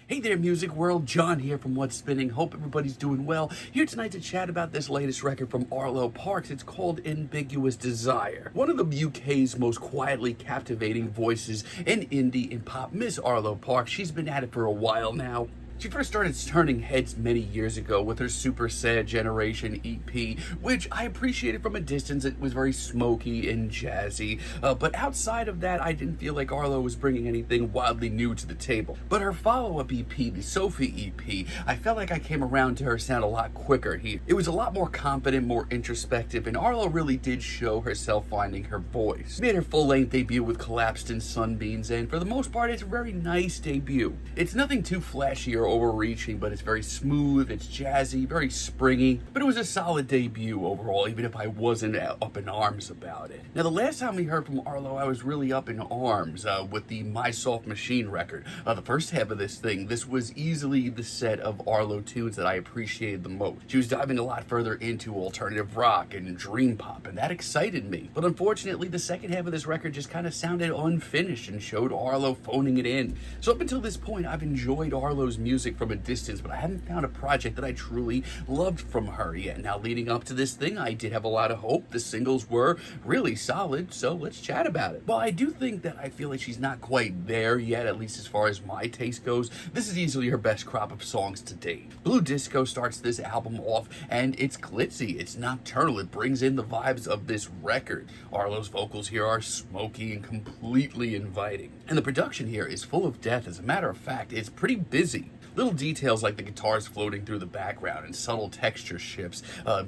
Hey there, music world. John here from What's Spinning. Hope everybody's doing well. Here tonight to chat about this latest record from Arlo Parks. It's called Ambiguous Desire. One of the UK's most quietly captivating voices in indie and pop, Miss Arlo Parks. She's been at it for a while now. She first started turning heads many years ago with her Super Sad Generation EP, which I appreciated from a distance. It was very smoky and jazzy, but outside of that, I didn't feel like Arlo was bringing anything wildly new to the table. But her follow-up EP, the Sophie EP, I felt like I came around to her sound a lot quicker here. It was a lot more confident, more introspective, and Arlo really did show herself finding her voice. She made her full-length debut with Collapsed in Sunbeams, and for the most part, it's a very nice debut. It's nothing too flashy or overreaching, but it's very smooth, it's jazzy, very springy, but it was a solid debut overall, even if I wasn't up in arms about it. Now, the last time we heard from Arlo, I was really up in arms with the My Soft Machine record. The first half of this was easily the set of Arlo tunes that I appreciated the most. She was diving a lot further into alternative rock and dream pop, and that excited me. But unfortunately, the second half of this record just kind of sounded unfinished and showed Arlo phoning it in. So up until this point, I've enjoyed Arlo's music from a distance, but I haven't found a project that I truly loved from her yet. Now, leading up to this thing, I did have a lot of hope. The singles were really solid, so let's chat about it. Well, I do think that I feel like she's not quite there yet, at least as far as my taste goes. This is easily her best crop of songs to date. Blue Disco starts this album off, and it's glitzy, it's nocturnal, it brings in the vibes of this record. Arlo's vocals here are smoky and completely inviting. And the production here is full of depth. As a matter of fact, it's pretty busy. Little details like the guitars floating through the background and subtle texture shifts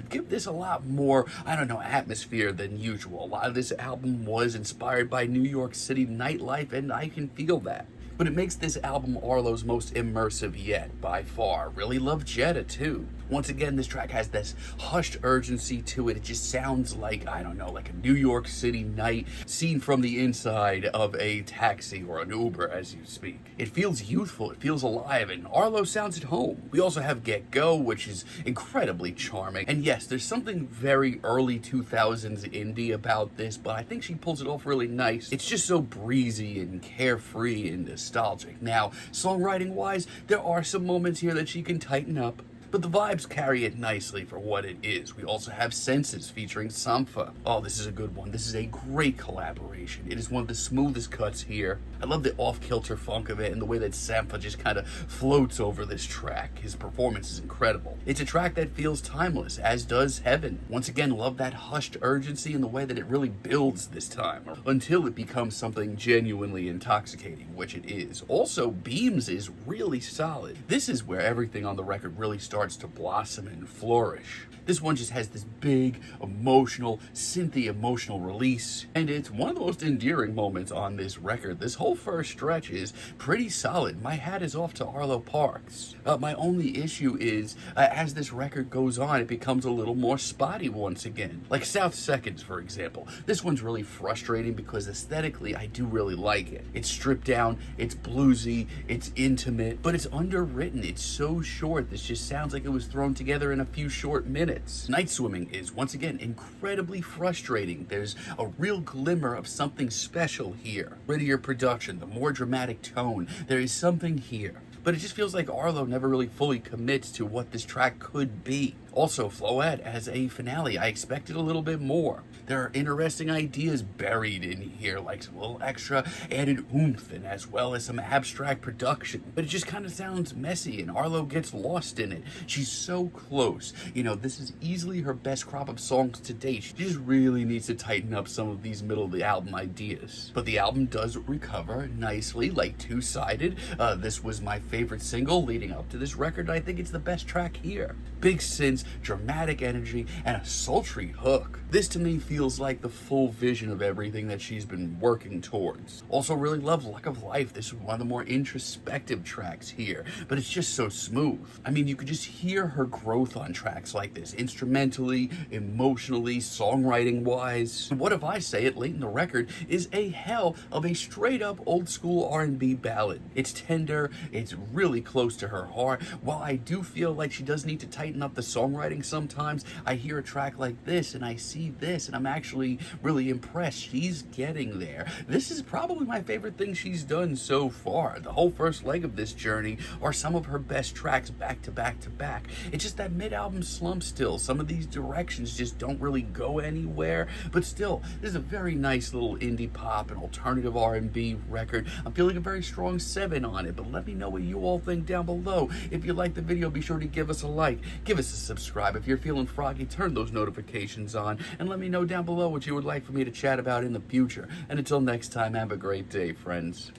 give this a lot more, atmosphere than usual. A lot of this album was inspired by New York City nightlife, and I can feel that. But it makes this album Arlo's most immersive yet, by far. Really love Jetta, too. Once again, this track has this hushed urgency to it. It just sounds like, like a New York City night seen from the inside of a taxi or an Uber as you speak. It feels youthful, it feels alive, and Arlo sounds at home. We also have Get Go, which is incredibly charming. And yes, there's something very early 2000s indie about this, but I think she pulls it off really nice. It's just so breezy and carefree and nostalgic. Now, songwriting-wise, there are some moments here that she can tighten up, but the vibes carry it nicely for what it is. We also have Senses featuring Sampha. Oh, this is a good one. This is a great collaboration. It is one of the smoothest cuts here. I love the off-kilter funk of it and the way that Sampha just kind of floats over this track. His performance is incredible. It's a track that feels timeless, as does Heaven. Once again, love that hushed urgency and the way that it really builds this time, until it becomes something genuinely intoxicating, which it is. Also, Beams is really solid. This is where everything on the record really starts to blossom and flourish. This one just has this big, emotional, synthy emotional release, and it's one of the most endearing moments on this record. This whole first stretch is pretty solid. My hat is off to Arlo Parks. My only issue is, as this record goes on, it becomes a little more spotty once again. Like South Seconds, for example. This one's really frustrating because aesthetically, I do really like it. It's stripped down, it's bluesy, it's intimate, but it's underwritten. It's so short. This just sounds like it was thrown together in a few short minutes. Night Swimming is, once again, incredibly frustrating. There's a real glimmer of something special here. Grittier production, the more dramatic tone, there is something here. But it just feels like Arlo never really fully commits to what this track could be. Also, Floette as a finale, I expected a little bit more. There are interesting ideas buried in here, like some little extra added oomph, and as well as some abstract production. But it just kind of sounds messy, and Arlo gets lost in it. She's so close. This is easily her best crop of songs to date. She just really needs to tighten up some of these middle of the album ideas. But the album does recover nicely, like Two-Sided. This was my favorite single leading up to this record. I think it's the best track here. Big synths, dramatic energy, and a sultry hook. This to me feels like the full vision of everything that she's been working towards. Also really love Luck of Life. This is one of the more introspective tracks here, but it's just so smooth. I mean, you could just hear her growth on tracks like this, instrumentally, emotionally, songwriting wise. What If I Say It, late in the record, is a hell of a straight up old school R&B ballad. It's tender, it's really close to her heart. While I do feel like she does need to tighten up the song songwriting sometimes, I hear a track like this and I see this and I'm actually really impressed. She's getting there. This is probably my favorite thing she's done so far. The whole first leg of this journey are some of her best tracks back to back to back. It's just that mid-album slump still. Some of these directions just don't really go anywhere, but still, this is a very nice little indie pop and alternative R&B record. I'm feeling a very strong 7 on it, but let me know what you all think down below. If you like the video, be sure to give us a like, give us a subscribe. If you're feeling froggy, turn those notifications on, and let me know down below what you would like for me to chat about in the future. And until next time, have a great day, friends.